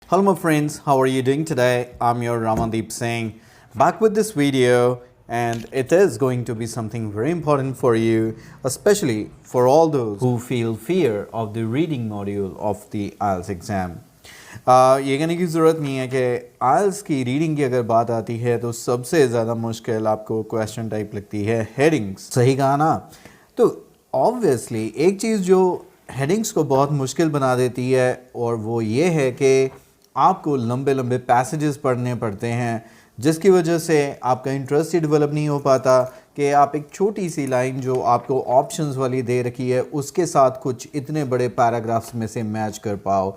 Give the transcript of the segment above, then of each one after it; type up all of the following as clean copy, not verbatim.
Hello my friends, how are you doing today? I'm your Ramandeep Singh, back with this video, and it is going to be something very important for you, especially for all those who feel fear of the reading module of the IELTS exam. ये कहने की ज़रूरत नहीं है कि IELTS की reading की अगर बात आती है तो सबसे ज़्यादा मुश्किल आपको क्वेश्चन टाइप लगती है हेडिंग्स। सही कहा ना? तो ऑब्वियसली एक चीज़ जो हेडिंग्स को बहुत मुश्किल बना देती है और वो ये है कि आपको लंबे लंबे पैसेजेस पढ़ने पड़ते हैं, जिसकी वजह से आपका इंटरेस्ट ही डेवलप नहीं हो पाता कि आप एक छोटी सी लाइन जो आपको ऑप्शंस वाली दे रखी है उसके साथ कुछ इतने बड़े पैराग्राफ्स में से मैच कर पाओ।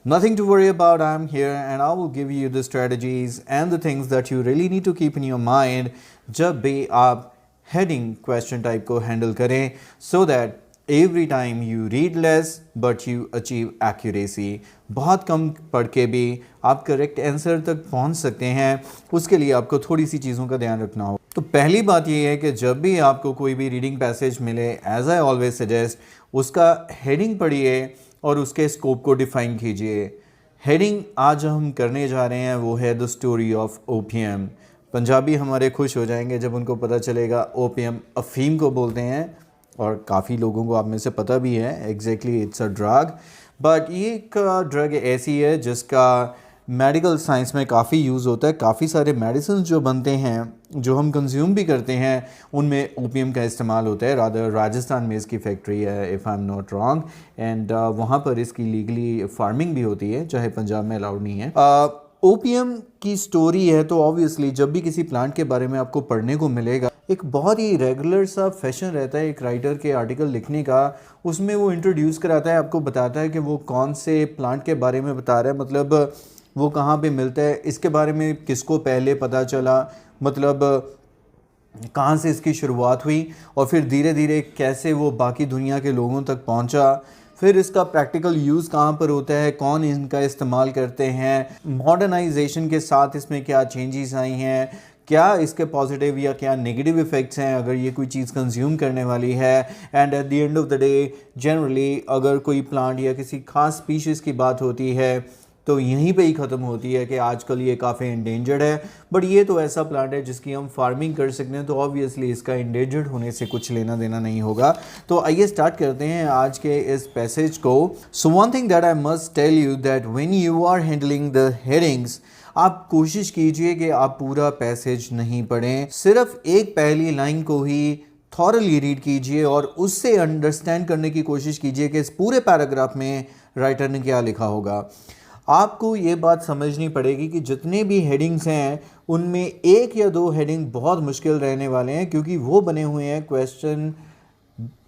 Nothing to worry about, I'm here and I will give you the strategies and the things that you really need to keep in your mind जब भी आप heading question type को handle करें, so that every time you read less but you achieve accuracy। बहुत कम पढ़ के भी आप करेक्ट आंसर तक पहुंच सकते हैं, उसके लिए आपको थोड़ी सी चीज़ों का ध्यान रखना हो। तो पहली बात ये है कि जब भी आपको कोई भी रीडिंग पैसेज मिले, एज आई ऑलवेज सजेस्ट, उसका हेडिंग पढ़िए और उसके स्कोप को डिफाइन कीजिए। हेडिंग आज हम करने जा रहे हैं वो है the story of opium. Punjabi हमारे खुश हो जाएंगे जब उनको पता चलेगा ओपियम अफीम को बोलते हैं, और काफ़ी लोगों को आप में से पता भी है exactly it's a drug. But ये एक ड्रग ऐसी है जिसका मेडिकल साइंस में काफ़ी यूज़ होता है। काफ़ी सारे मेडिसिन जो बनते हैं, जो हम कंज्यूम भी करते हैं, उनमें ओपियम का इस्तेमाल होता है। रादर राजस्थान में इसकी फैक्ट्री है, if I am not wrong, and वहाँ पर इसकी लीगली फार्मिंग भी होती है, चाहे पंजाब में अलाउड नहीं है। ओपियम की स्टोरी है तो ऑब्वियसली जब भी किसी प्लांट के बारे में आपको पढ़ने को मिलेगा, एक बहुत ही रेगुलर सा फैशन रहता है एक राइटर के आर्टिकल लिखने का। उसमें वो इंट्रोड्यूस कराता है, आपको बताता है कि वो कौन से प्लांट के बारे में बता रहा है, मतलब वो कहाँ पे मिलता है, इसके बारे में किसको पहले पता चला, मतलब कहाँ से इसकी शुरुआत हुई, और फिर धीरे धीरे कैसे वो बाकी दुनिया के लोगों तक पहुँचा, फिर इसका प्रैक्टिकल यूज़ कहाँ पर होता है, कौन इनका इस्तेमाल करते हैं, मॉडर्नाइजेशन के साथ इसमें क्या चेंजेस आई हैं, क्या इसके पॉजिटिव या क्या नेगेटिव इफ़ेक्ट्स हैं अगर ये कोई चीज़ कंज्यूम करने वाली है। And at the end of the day generally अगर कोई प्लांट या किसी खास स्पीशीज़ की बात होती है तो यहीं पे ही ख़त्म होती है कि आजकल ये काफ़ी इंडेंजर्ड है, बट ये तो ऐसा प्लांट है जिसकी हम फार्मिंग कर सकते हैं, तो ऑब्वियसली इसका इंडेंजर्ड होने से कुछ लेना देना नहीं होगा। तो आइए स्टार्ट करते हैं आज के इस पैसेज को। So one thing that I must tell you that when you are handling the headings, आप कोशिश कीजिए कि आप पूरा पैसेज नहीं पढ़ें, सिर्फ एक पहली लाइन को ही थॉरली रीड कीजिए और उससे अंडरस्टैंड करने की कोशिश कीजिए कि इस पूरे पैराग्राफ में राइटर ने क्या लिखा होगा। आपको ये बात समझनी पड़ेगी कि जितने भी हेडिंग्स हैं उनमें एक या दो हेडिंग बहुत मुश्किल रहने वाले हैं, क्योंकि वो बने हुए हैं क्वेश्चन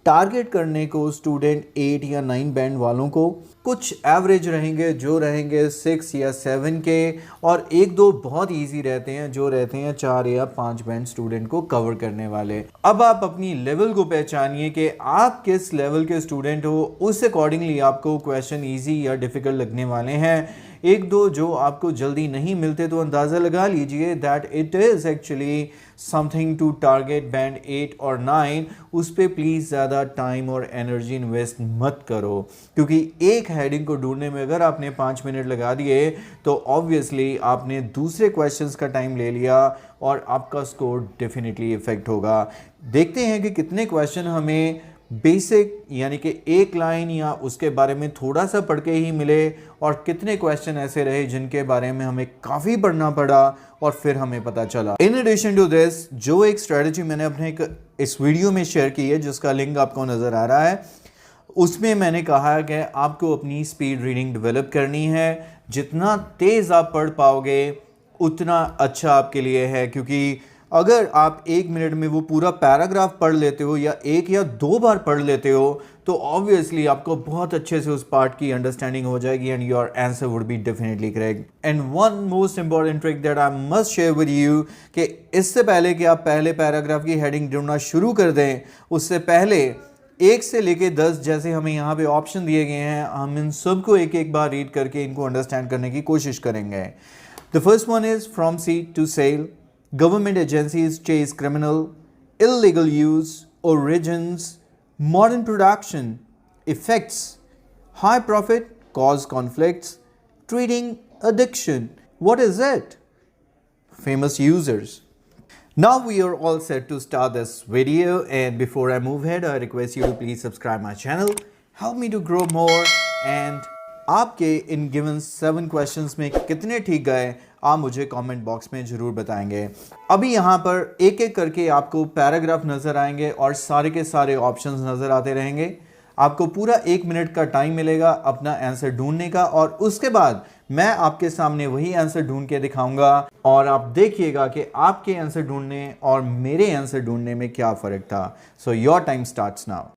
टारगेट करने को स्टूडेंट 8 या 9 बैंड वालों को। कुछ एवरेज रहेंगे जो रहेंगे 6 या 7 के, और एक दो बहुत इजी रहते हैं जो रहते हैं 4 या 5 बैंड स्टूडेंट को कवर करने वाले। अब आप अपनी लेवल को पहचानिए कि आप किस लेवल के स्टूडेंट हो, उस अकॉर्डिंगली आपको क्वेश्चन इजी या डिफ़िकल्ट लगने वाले हैं। एक दो जो आपको जल्दी नहीं मिलते तो अंदाज़ा लगा लीजिए that it is actually something to target band 8 और 9। उस पर प्लीज़ ज़्यादा टाइम और एनर्जी इन्वेस्ट मत करो, क्योंकि एक हेडिंग को ढूंढने में अगर आपने 5 मिनट लगा दिए तो ऑब्वियसली आपने दूसरे क्वेश्चंस का टाइम ले लिया और आपका स्कोर डेफिनेटली इफेक्ट होगा। देखते हैं कि कितने क्वेश्चन हमें बेसिक यानी कि एक लाइन या उसके बारे में थोड़ा सा पढ़ के ही मिले, और कितने क्वेश्चन ऐसे रहे जिनके बारे में हमें काफ़ी पढ़ना पड़ा और फिर हमें पता चला। इन एडिशन टू दिस, जो एक स्ट्रेटजी मैंने अपने इस वीडियो में शेयर की है जिसका लिंक आपको नज़र आ रहा है, उसमें मैंने कहा है कि आपको अपनी स्पीड रीडिंग डेवलप करनी है। जितना तेज़ आप पढ़ पाओगे उतना अच्छा आपके लिए है, क्योंकि अगर आप 1 मिनट में वो पूरा पैराग्राफ पढ़ लेते हो या 1 या 2 बार पढ़ लेते हो तो ऑब्वियसली आपको बहुत अच्छे से उस पार्ट की अंडरस्टैंडिंग हो जाएगी and your answer would be definitely correct. And one most important trick that I must share with you कि इससे पहले कि आप पहले पैराग्राफ की हेडिंग ढूंढना शुरू कर दें, उससे पहले 1 से लेके 10 जैसे हमें यहाँ पे ऑप्शन दिए गए हैं, हम इन सब को एक एक बार रीड करके इनको अंडरस्टैंड करने की कोशिश करेंगे। The first one is from C to cell, government agencies chase criminal, illegal use, origins, modern production, effects, high profit, cause conflicts, treating Addiction. What is it? Famous users. Now we are all set to start this video, and before I move ahead, I request you to please subscribe my channel, help me to grow more, and आपके in given 7 questions में कितने ठीक गए आप मुझे comment box में ज़रूर बताएंगे। अभी यहाँ पर एक एक करके आपको पैराग्राफ नज़र आएंगे और सारे के सारे ऑप्शंस नज़र आते रहेंगे। आपको पूरा 1 मिनट का टाइम मिलेगा अपना आंसर ढूंढने का, और उसके बाद मैं आपके सामने वही आंसर ढूंढ के दिखाऊंगा और आप देखिएगा कि आपके आंसर ढूंढने और मेरे आंसर ढूंढने में क्या फ़र्क था। So your time starts now.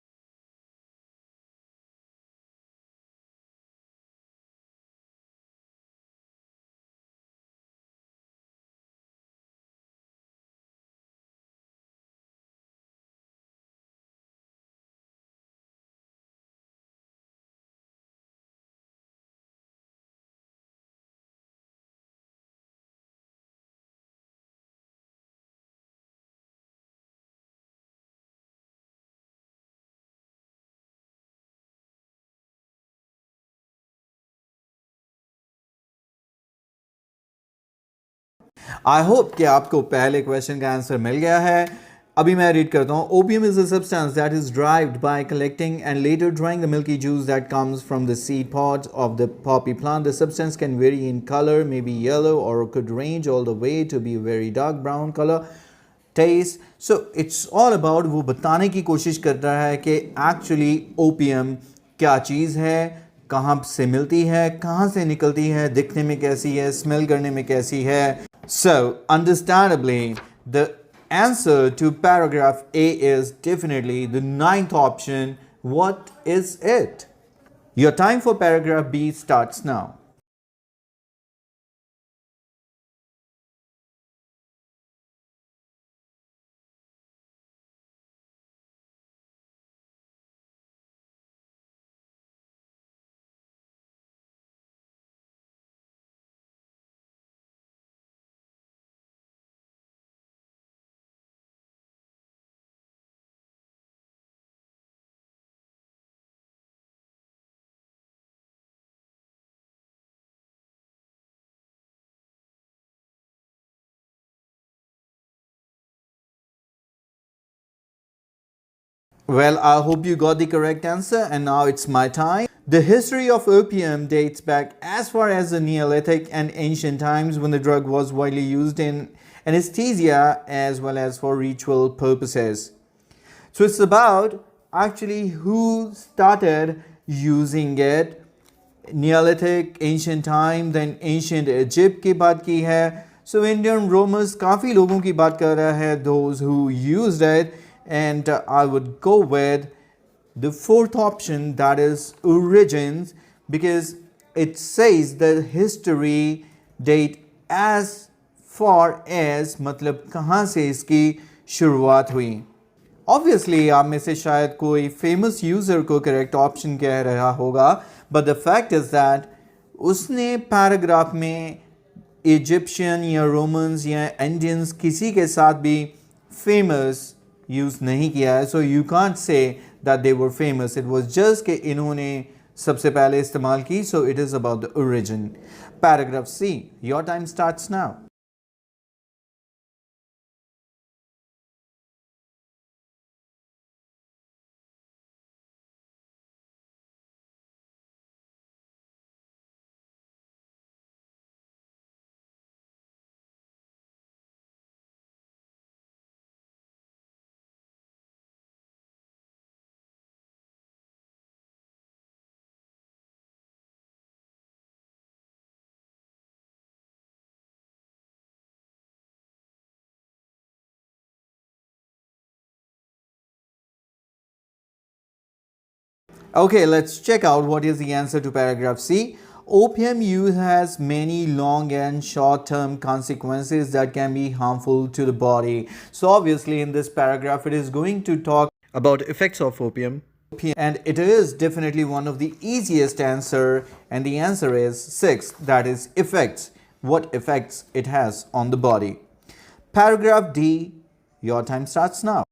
I hope कि आपको पहले क्वेश्चन का आंसर मिल गया है। अभी मैं रीड करता हूँ। Opium is a substance that is derived bye collecting and later drawing the milky juice that comes from the seed pods of the poppy plant. The substance can vary in color, maybe yellow, or could range all the way to be very dark brown color. Taste. So it's all about, वो बताने की कोशिश कर रहा है कि actually opium क्या चीज़ है, कहाँ से मिलती है, कहाँ से निकलती है, दिखने में कैसी है, स्मेल करने में कैसी है। So understandably the answer to paragraph A is definitely the 9th option. What is it? Your time for paragraph B starts now. Well, I hope you got the correct answer, and now it's my time. The history of opium dates back as far as the Neolithic and ancient times, when the drug was widely used in anesthesia as well as for ritual purposes. So it's about actually who started using it. Neolithic, ancient time, then ancient Egypt की बात की है. So Indian Romans काफ़ी लोगों की बात कर रहा है, those who used it, and I would go with the 4th option, that is origins, because it says the history date as far as, मतलब कहाँ से इसकी शुरुआत हुई. ऑब्वियसली आप में से शायद कोई फेमस यूज़र को करेक्ट ऑप्शन कह रहा होगा, but the fact is that उसने पैराग्राफ में इजिप्शियन या रोमन्स या इंडियंस किसी के साथ भी फेमस यूज़ नहीं किया है. So you can't say that they were famous, it was just कि इन्होंने सबसे पहले इस्तेमाल की. So it is about the origin. Paragraph C, your time starts now. Okay, let's check out what is the answer to paragraph C. Opium use has many long and short-term consequences that can be harmful to the body. So obviously in this paragraph it is going to talk about effects of opium, and it is definitely one of the easiest answer, and the answer is 6, that is effects. What effects it has on the body. Paragraph D, your time starts now.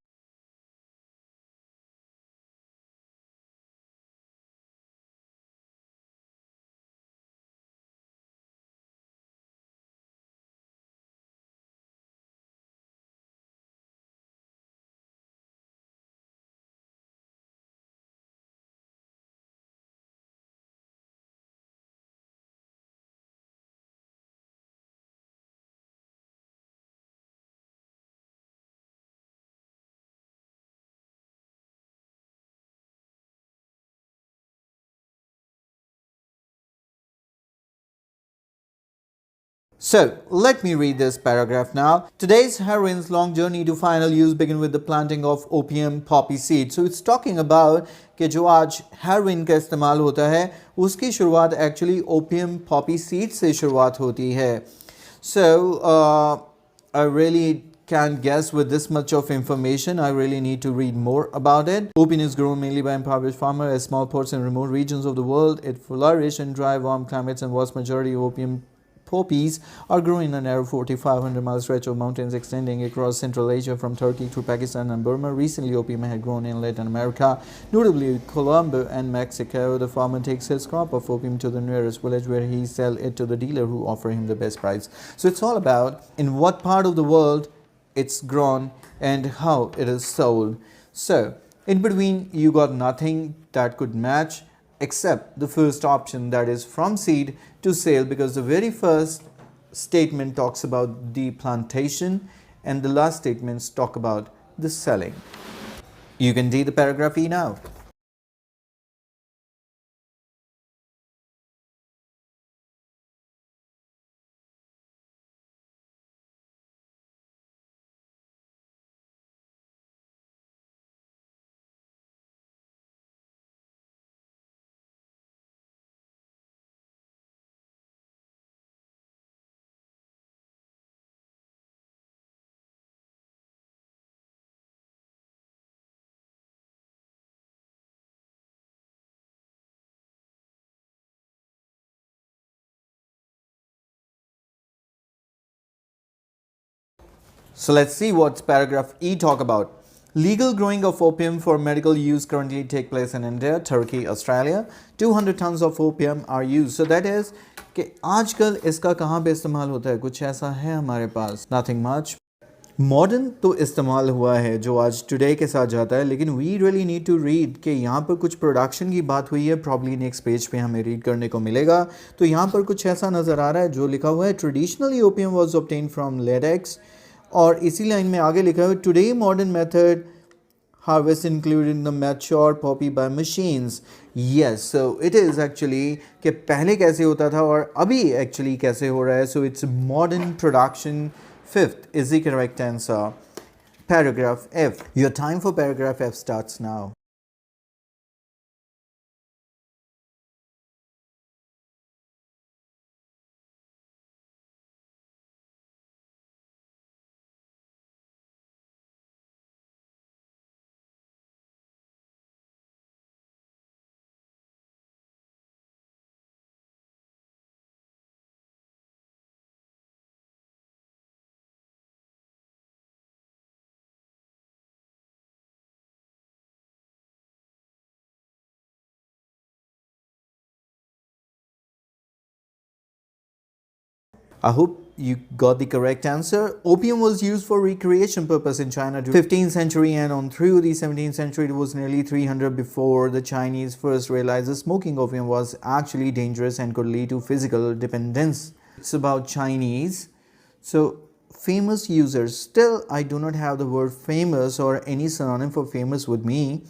So, let me read this paragraph now. Today's heroine's long journey to final use begin with the planting of opium poppy seed. So, it's talking about कि जो आज heroin का इस्तेमाल होता है उसकी शुरुआत actually opium Poppy seed से शुरुआत होती है. So, I really can't guess with this much of information. I really need to read more about it. Opium is grown mainly by impoverished farmers as small plots in remote regions of the world. It flourishes in dry, warm climates, and vast majority of opium poppies are grown in a narrow 4,500-mile stretch of mountains extending across Central Asia from Turkey to Pakistan and Burma. Recently, opium had grown in Latin America, notably Colombia and Mexico. The farmer takes his crop of opium to the nearest village where he sells it to the dealer who offer him the best price. So it's all about in what part of the world it's grown and how it is sold. So in between you got nothing that could match except the first option, that is from seed to sale, because the very first statement talks about the plantation and the last statements talk about the selling. You can read the paragraph E now. So let's see what paragraph E talk about. Legal growing of opium for medical use currently take place in India, Turkey, Australia. 200 tons of opium are used. So that is कि आजकल इसका कहाँ पे इस्तेमाल होता है, कुछ ऐसा है हमारे पास, nothing much. मॉडर्न तो इस्तेमाल हुआ है जो आज टुडे के साथ जाता है, लेकिन we really need to read कि यहाँ पर कुछ प्रोडक्शन की बात हुई है, प्रॉब्ली नेक्स्ट पेज पे हमें रीड करने को मिलेगा. तो यहाँ पर कुछ ऐसा नज़र आ रहा है जो लिखा हुआ है traditionally opium was obtain from latex, और इसी लाइन में आगे लिखा हुआ है today modern method harvest including the mature poppy by machines. Yes, so it is actually कि पहले कैसे होता था और अभी actually कैसे हो रहा है. So it's modern production. Fifth is the correct answer. Paragraph F. Your time for paragraph F starts now. I hope you got the correct answer. Opium was used for recreation purpose in China during the 15th century, and on through the 17th century it was nearly 300 before the Chinese first realized that smoking opium was actually dangerous and could lead to physical dependence. It's about Chinese. So famous users. Still, I do not have the word famous or any synonym for famous with me.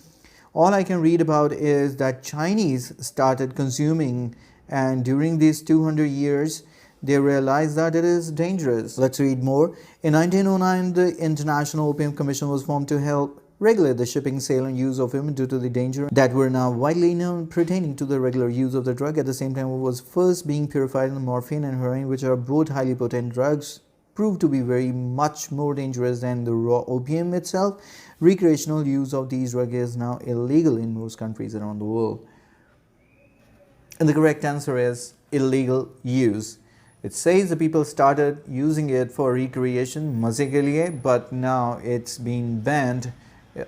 All I can read about is that Chinese started consuming, and during these 200 years they realized that it is dangerous. Let's read more. In 1909, the International Opium Commission was formed to help regulate the shipping, sale and use of opium due to the danger that were now widely known pertaining to the regular use of the drug. At the same time, it was first being purified in morphine and heroin, which are both highly potent drugs, proved to be very much more dangerous than the raw opium itself. Recreational use of these drugs is now illegal in most countries around the world. And the correct answer is illegal use. It says the people started using it for recreation, maze ke liye, but now it's been banned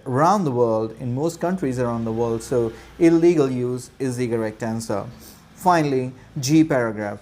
around the world, in most countries around the world. So illegal use is the correct answer. Finally, G paragraph.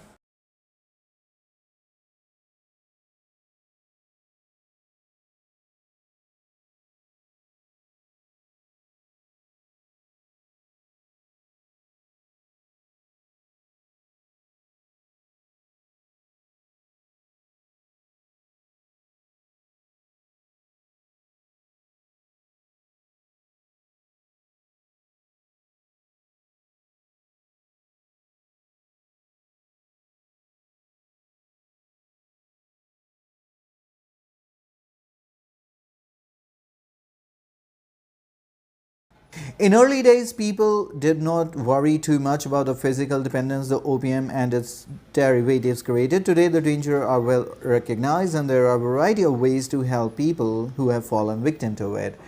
In early days, people did not worry too much about the physical dependence the opium and its derivatives created. Today, the dangers are well recognized and there are a variety of ways to help people who have fallen victim to it.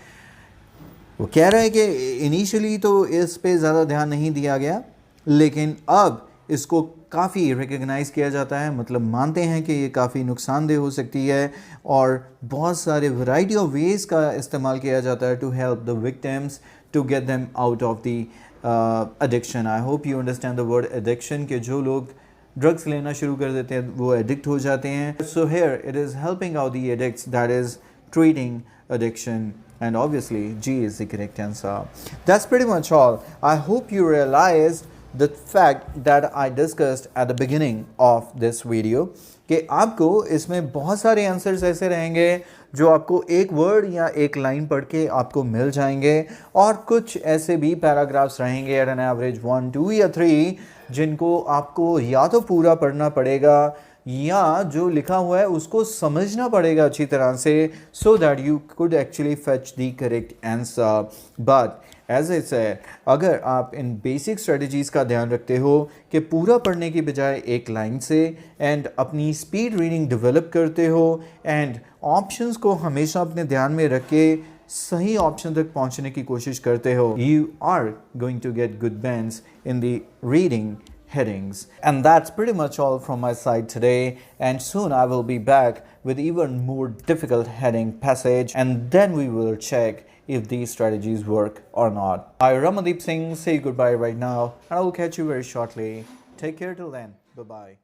वो कह रहा है कि initially तो इस पे ज़्यादा ध्यान नहीं दिया गया, लेकिन अब इसको काफ़ी रिकग्नाइज़ किया जाता है, मतलब मानते हैं कि ये काफ़ी नुकसानदेह हो सकती है और बहुत सारे वैरायटी ऑफ वेज़ का इस्तेमाल किया जाता है to help the victims to get them out of the addiction. I hope you understand the word addiction, कि जो लोग ड्रग्स लेना शुरू कर देते हैं वो एडिक्ट हो जाते हैं. So here it is helping out the addicts, that is treating addiction, and obviously G is the correct answer. That's pretty much all. I hope you realized the fact that I discussed at the beginning of this video कि आपको इसमें बहुत सारे answers ऐसे रहेंगे जो आपको एक वर्ड या एक लाइन पढ़ के आपको मिल जाएंगे, और कुछ ऐसे भी पैराग्राफ्स रहेंगे एट एन एवरेज 1, 2 या 3 जिनको आपको या तो पूरा पढ़ना पड़ेगा या जो लिखा हुआ है उसको समझना पड़ेगा अच्छी तरह से, so that you could actually fetch the correct answer. But as I said, अगर आप इन बेसिक स्ट्रेटजीज़ का ध्यान रखते हो कि पूरा पढ़ने की बजाय एक लाइन से, एंड अपनी स्पीड रीडिंग डेवलप करते हो, एंड ऑप्शंस को हमेशा अपने ध्यान में रख के सही ऑप्शन तक पहुंचने की कोशिश करते हो, you are going to get good bands in the reading headings. And that's pretty much all from my side today, and soon I will be back with even more difficult heading passage, and then we will check if these strategies work or not. I, Ramandeep Singh, say goodbye right now, and I will catch you very shortly. Take care till then. Bye bye.